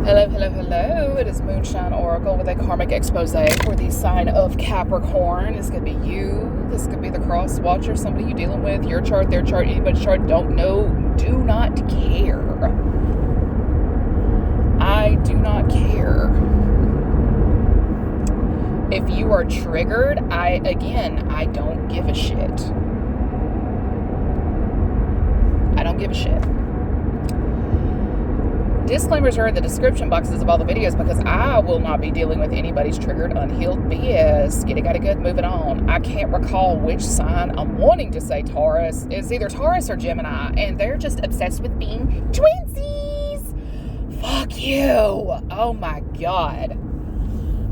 Hello, hello, hello. It is Moonshine Oracle with a Karmic Exposé for the sign of Capricorn. This could be you. This could be the cross watcher, somebody you're dealing with, your chart, their chart, anybody's chart. Don't know. Do not care. I do not care. If you are triggered, I don't give a shit. I don't give a shit. Disclaimers are in the description boxes of all the videos because I will not be dealing with anybody's triggered, unhealed BS. Get it, got it good, moving on. I can't recall which sign I'm wanting to say Taurus. It's either Taurus or Gemini, and they're just obsessed with being twinsies. Fuck you. Oh my God.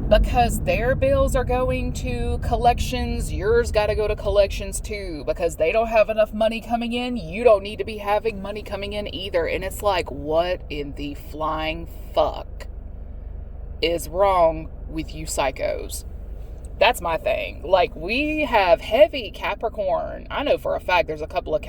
Because their bills are going to collections, yours got to go to collections too. Because they don't have enough money coming in, you don't need to be having money coming in either. And it's like, what in the flying fuck is wrong with you psychos? That's my thing. Like, we have heavy Capricorn. I know for a fact there's a couple of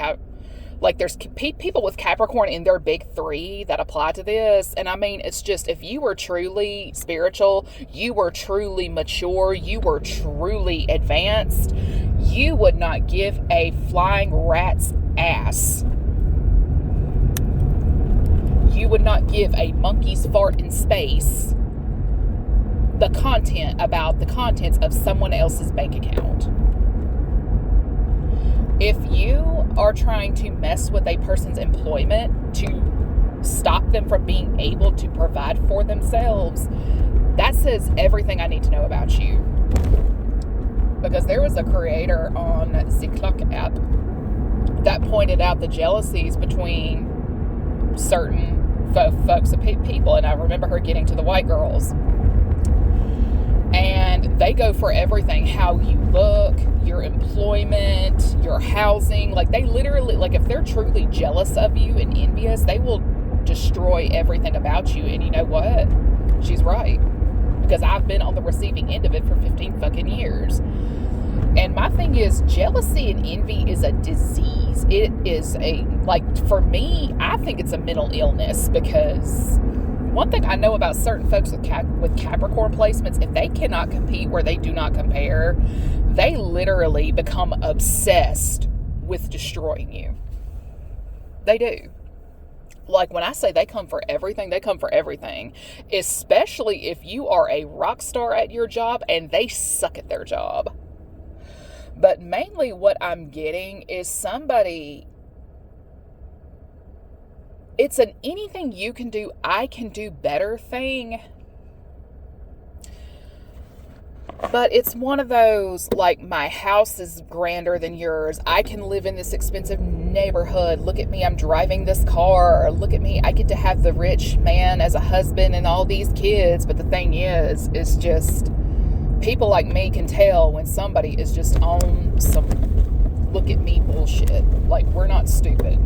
there's people with Capricorn in their big three that apply to this. And I mean, it's just, if you were truly spiritual, you were truly mature, you were truly advanced, you would not give a flying rat's ass. You would not give a monkey's fart in space about the contents of someone else's bank account. If you are trying to mess with a person's employment to stop them from being able to provide for themselves, that says everything I need to know about you. Because there was a creator on the Clock app that pointed out the jealousies between certain folks and people, and I remember her getting to the white girls. And they go for everything, how you look, your employment, your housing. Like, they literally, like, if they're truly jealous of you and envious, they will destroy everything about you. And you know what? She's right. Because I've been on the receiving end of it for 15 fucking years. And my thing is, jealousy and envy is a disease. It is for me, I think it's a mental illness, because one thing I know about certain folks with Capricorn placements, if they cannot compete where they do not compare, they literally become obsessed with destroying you. They do. Like, when I say they come for everything, they come for everything. Especially if you are a rock star at your job and they suck at their job. But mainly what I'm getting is somebody... It's an anything you can do, I can do better thing. But it's one of those, like, my house is grander than yours. I can live in this expensive neighborhood. Look at me, I'm driving this car. Look at me, I get to have the rich man as a husband and all these kids. But the thing is, it's just, people like me can tell when somebody is just on some look at me bullshit. Like, we're not stupid.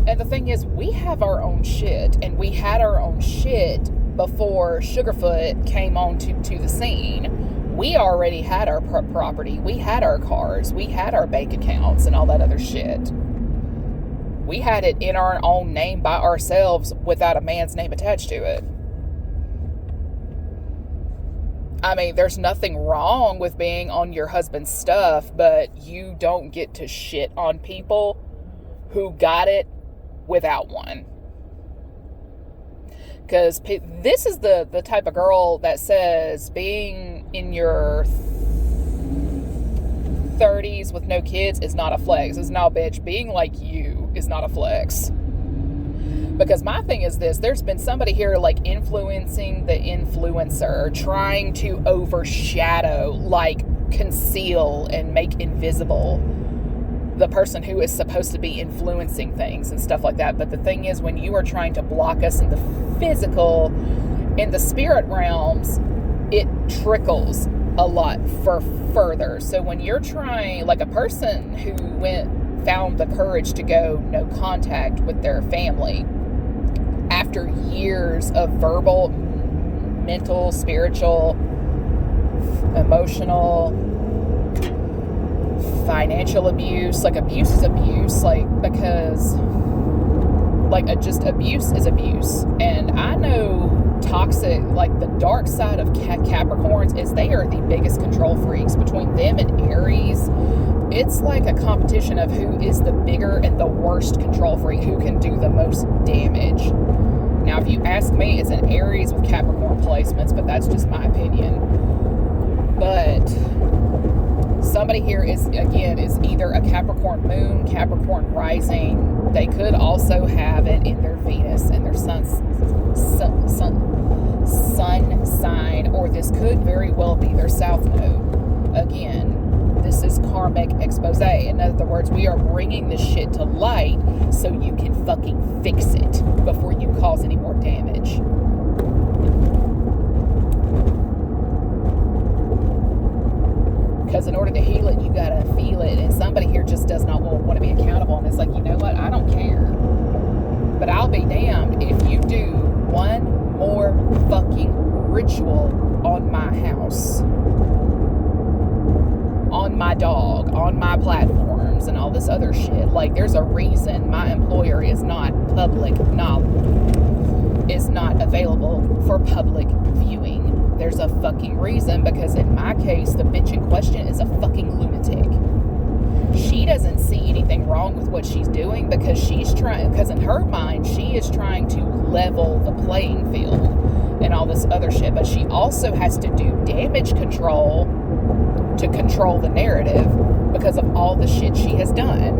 And the thing is, we have our own shit, and we had our own shit before Sugarfoot came on to the scene. We already had our property, we had our cars, we had our bank accounts and all that other shit. We had it in our own name by ourselves without a man's name attached to it. I mean, there's nothing wrong with being on your husband's stuff, but you don't get to shit on people who got it without one. Because this is the type of girl that says being in your 30s with no kids is not a flex. It's not, bitch. Being like you is not a flex. Because my thing is this, there's been somebody here like influencing the influencer, trying to overshadow, like conceal and make invisible the person who is supposed to be influencing things and stuff like that. But the thing is, when you are trying to block us in the physical, in the spirit realms, it trickles a lot further. So when you're trying, like a person who found the courage to go no contact with their family after years of verbal, mental, spiritual, emotional, financial abuse. Like, abuse is abuse, like, because like just abuse is abuse. And I know like the dark side of Capricorns is they are the biggest control freaks. Between them and Aries, it's like a competition of who is the bigger and the worst control freak, who can do the most damage. Now, if you ask me, it's an Aries with Capricorn placements, but that's just my opinion. But somebody here is either a Capricorn moon, Capricorn rising. They could also have it in their Venus and their sun sign, or this could very well be their south node. Again, this is karmic expose. In other words, we are bringing this shit to light so you can fucking fix it before you cause any more damage. Because in order to heal it, you gotta feel it. And somebody here just does not want to be accountable. And it's like, you know what? I don't care. But I'll be damned if you do one more fucking ritual on my house, on my dog, on my platforms, and all this other shit. Like, there's a reason my employer is not available for public viewing. There's a fucking reason, because in my case, the bitch in question is a fucking lunatic. She doesn't see anything wrong with what she's doing because in her mind, she is trying to level the playing field and all this other shit. But she also has to do damage control to control the narrative because of all the shit she has done.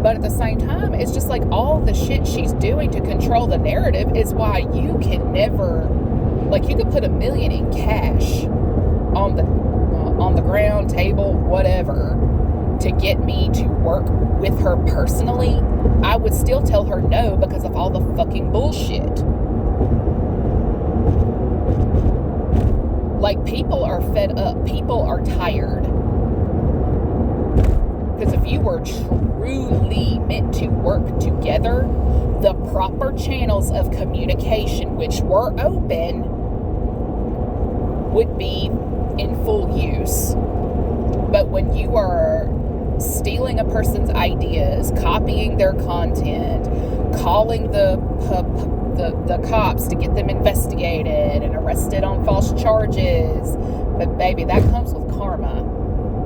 But at the same time, it's just like all the shit she's doing to control the narrative is why you can never, like, you could put $1 million in cash on the ground, table, whatever, to get me to work with her personally. I would still tell her no because of all the fucking bullshit. Like, people are fed up. People are tired. Because if you were truly meant to work together, the proper channels of communication, which were open, would be in full use. But when you are stealing a person's ideas, copying their content, calling the cops to get them investigated and arrested on false charges, but baby, that comes with karma.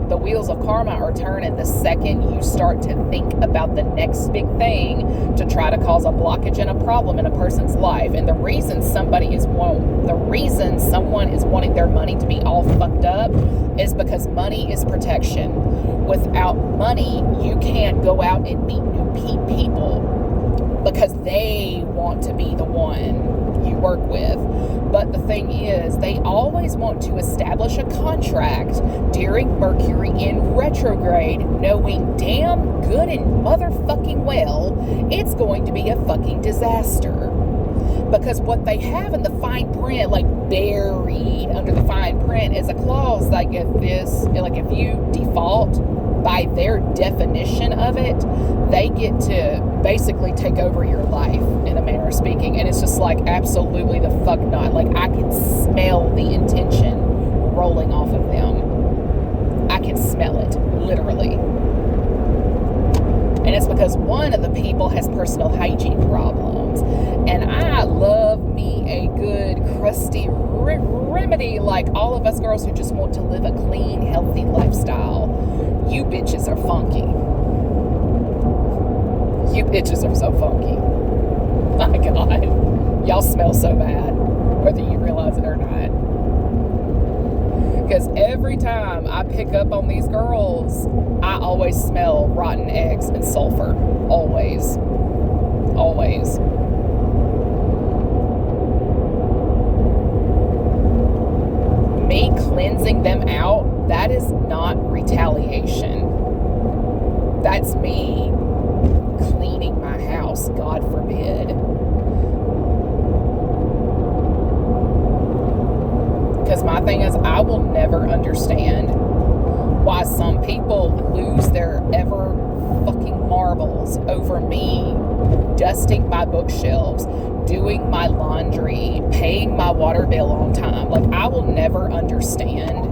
The wheels of karma are turning the second you start to think about the next big thing to try to cause a blockage and a problem in a person's life. And the reason someone is wanting their money to be all fucked up is because money is protection. Without money, you can't go out and meet new people because they want to be the one you work with. But the thing is, they always want to establish a contract during Mercury in retrograde, knowing damn good and motherfucking well it's going to be a fucking disaster. Because what they have in the fine print, like buried under the fine print, is a clause like if you default by their definition of it, they get to basically take over your life in a manner of speaking. And it's just like, absolutely the fuck not. Like, I can smell the intention rolling off of them. I can smell it, literally. And it's because one of the people has personal hygiene problems. And I love me a good crusty remedy, like all of us girls who just want to live a clean, healthy lifestyle. You bitches are funky. You bitches are so funky. My God. Y'all smell so bad, whether you realize it or not. Because every time I pick up on these girls, I always smell rotten eggs and sulfur. Always. Always. Me cleansing them out, that is not retaliation. That's me cleaning my house, God forbid. Because my thing is, I will never understand why some people lose their ever fucking marbles over me dusting my bookshelves, doing my laundry, paying my water bill on time. Like, I will never understand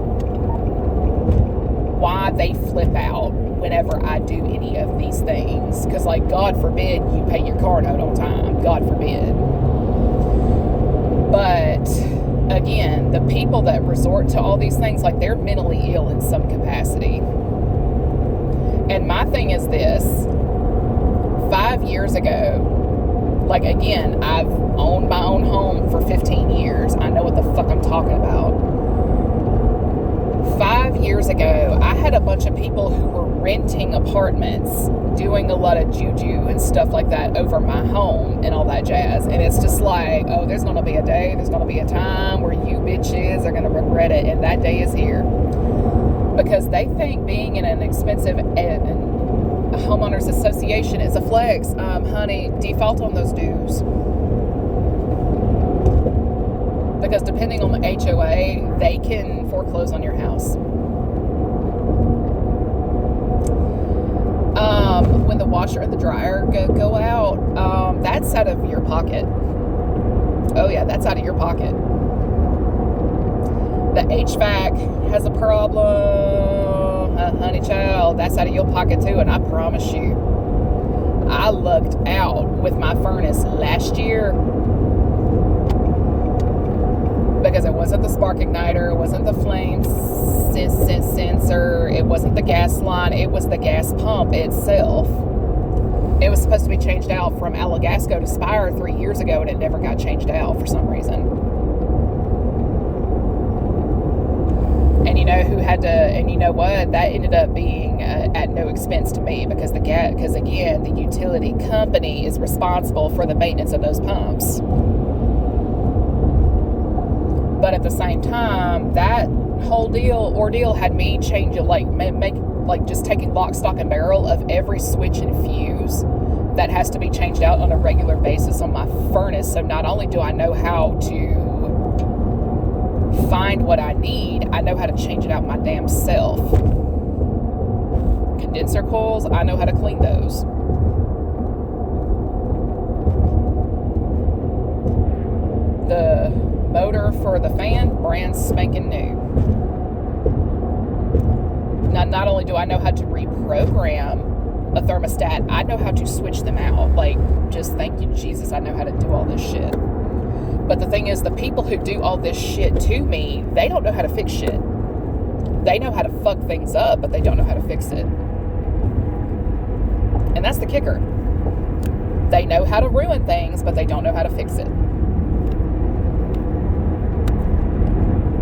why they flip out whenever I do any of these things. Because, like, God forbid you pay your car note on time. God forbid. But, again, the people that resort to all these things, like, they're mentally ill in some capacity. And my thing is this. 5 years ago, like, again, I've owned my own home for 15 years. I know what the fuck I'm talking about. 5 years ago, I had a bunch of people who were renting apartments, doing a lot of juju and stuff like that over my home and all that jazz. And it's just like, oh, there's going to be a day, there's going to be a time where you bitches are going to regret it. And that day is here. Because they think being in an expensive homeowners association is a flex. Honey, default on those dues. Because depending on the HOA, they can foreclose on your house. When the washer and the dryer go out, that's out of your pocket. Oh yeah, that's out of your pocket. The HVAC has a problem. Honey child, that's out of your pocket too. And I promise you, I lucked out with my furnace last year. Because it wasn't the spark igniter, it wasn't the flame sensor, it wasn't the gas line, it was the gas pump itself. It was supposed to be changed out from Alagasco to Spire 3 years ago, and it never got changed out for some reason. And you know who had to, and you know what? That ended up being at no expense to me, because because again, the utility company is responsible for the maintenance of those pumps. But at the same time, that whole ordeal had me change it, like just taking lock, stock, and barrel of every switch and fuse that has to be changed out on a regular basis on my furnace. So not only do I know how to find what I need, I know how to change it out my damn self. Condenser coils, I know how to clean those. The motor for the fan, brand spanking new. Now, not only do I know how to reprogram a thermostat, I know how to switch them out. Like, just thank you, Jesus, I know how to do all this shit. But the thing is, the people who do all this shit to me, they don't know how to fix shit. They know how to fuck things up, but they don't know how to fix it. And that's the kicker. They know how to ruin things, but they don't know how to fix it.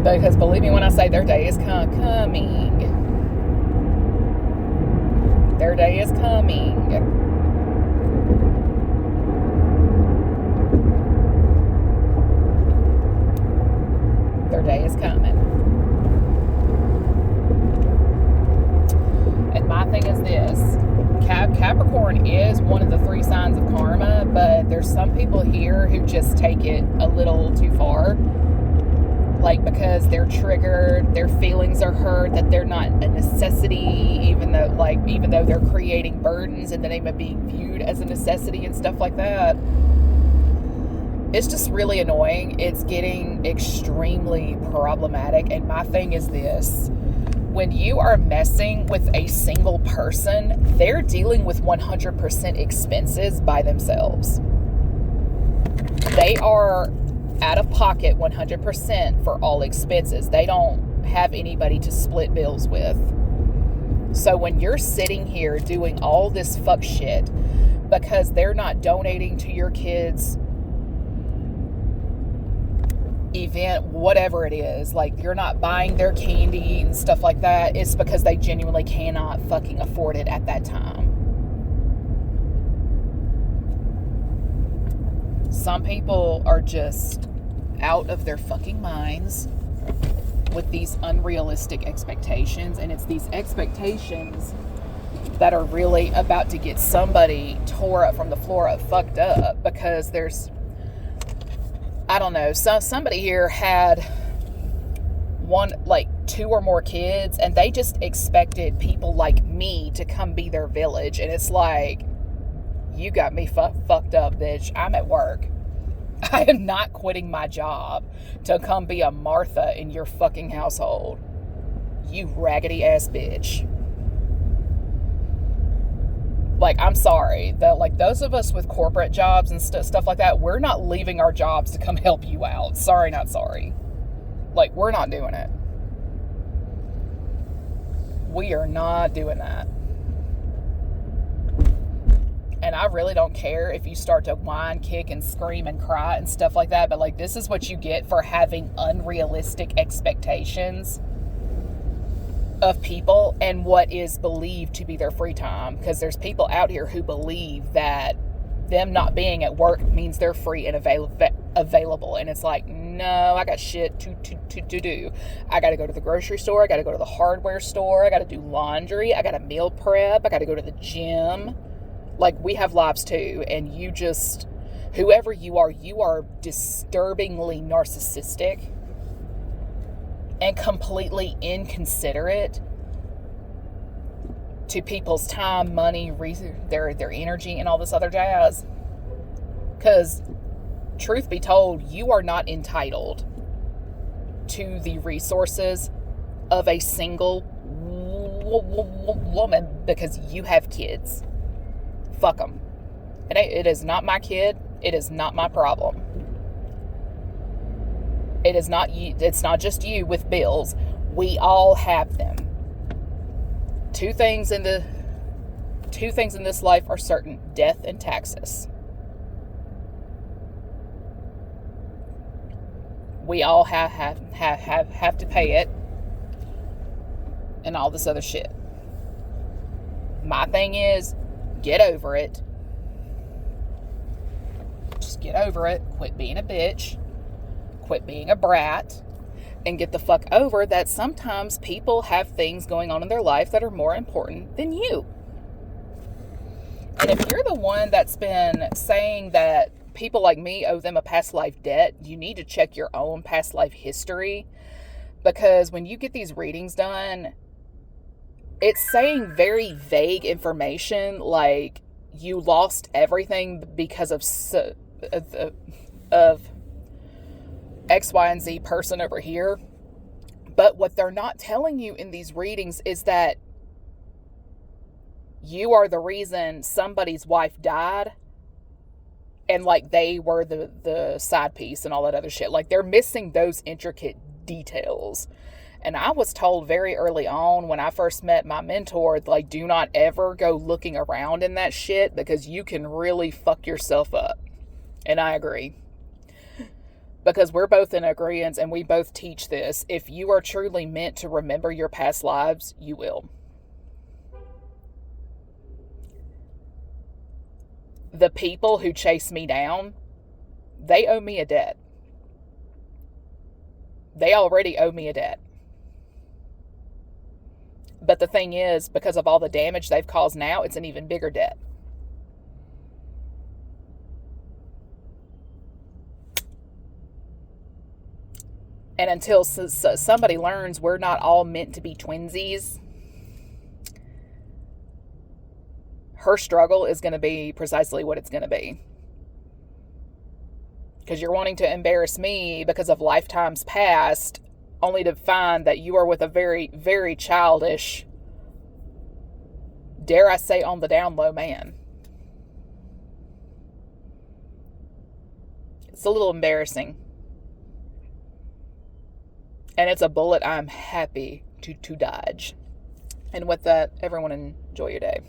Because believe me when I say their day is coming. Their day is coming. Their day is coming. And my thing is this. Capricorn is one of the 3 signs of karma, but there's some people here who just take it a little too far. Like, because they're triggered, their feelings are hurt, that they're not a necessity, even though they're creating burdens in the name of being viewed as a necessity and stuff like that. It's just really annoying. It's getting extremely problematic. And my thing is this. When you are messing with a single person, they're dealing with 100% expenses by themselves. They are out of pocket 100% for all expenses. They don't have anybody to split bills with. So when you're sitting here doing all this fuck shit because they're not donating to your kids' event, whatever it is, like you're not buying their candy and stuff like that, it's because they genuinely cannot fucking afford it at that time. Some people are just out of their fucking minds with these unrealistic expectations, and it's these expectations that are really about to get somebody tore up from the floor up, fucked up, because there's, I don't know, somebody here had 2 or more kids, and they just expected people like me to come be their village, and it's like, you got me fucked up, bitch. I'm at work. I am not quitting my job to come be a Martha in your fucking household. You raggedy ass bitch. Like, I'm sorry, like those of us with corporate jobs and stuff like that, we're not leaving our jobs to come help you out. Sorry, not sorry. Like, we're not doing it. We are not doing that. And I really don't care if you start to whine, kick, and scream and cry and stuff like that. But, like, this is what you get for having unrealistic expectations of people and what is believed to be their free time. Because there's people out here who believe that them not being at work means they're free and available. And it's like, no, I got shit to do. I got to go to the grocery store. I got to go to the hardware store. I got to do laundry. I got to meal prep. I got to go to the gym. Like, we have lives too, and you just, whoever you are disturbingly narcissistic and completely inconsiderate to people's time, money, their energy, and all this other jazz. Because, truth be told, you are not entitled to the resources of a single woman because you have kids. Fuck them. It is not my kid. It is not my problem. It is not you. It's not just you with bills. We all have them. Two things in this life are certain: death and taxes. We all have to pay it, and all this other shit. My thing is, get over it. Just get over it. Quit being a bitch. Quit being a brat. And get the fuck over that sometimes people have things going on in their life that are more important than you. And if you're the one that's been saying that people like me owe them a past life debt, you need to check your own past life history. Because when you get these readings done, it's saying very vague information, like you lost everything because of X, Y, and Z person over here. But what they're not telling you in these readings is that you are the reason somebody's wife died, and like they were the side piece and all that other shit. Like, they're missing those intricate details. And I was told very early on when I first met my mentor, like, do not ever go looking around in that shit because you can really fuck yourself up. And I agree. Because we're both in agreement and we both teach this. If you are truly meant to remember your past lives, you will. The people who chase me down, they owe me a debt. They already owe me a debt. But the thing is, because of all the damage they've caused now, it's an even bigger debt. And until somebody learns we're not all meant to be twinsies, her struggle is going to be precisely what it's going to be. Because you're wanting to embarrass me because of lifetimes past, only to find that you are with a very, very childish, dare I say, on the down low man. It's a little embarrassing. And it's a bullet I'm happy to dodge. And with that, everyone enjoy your day.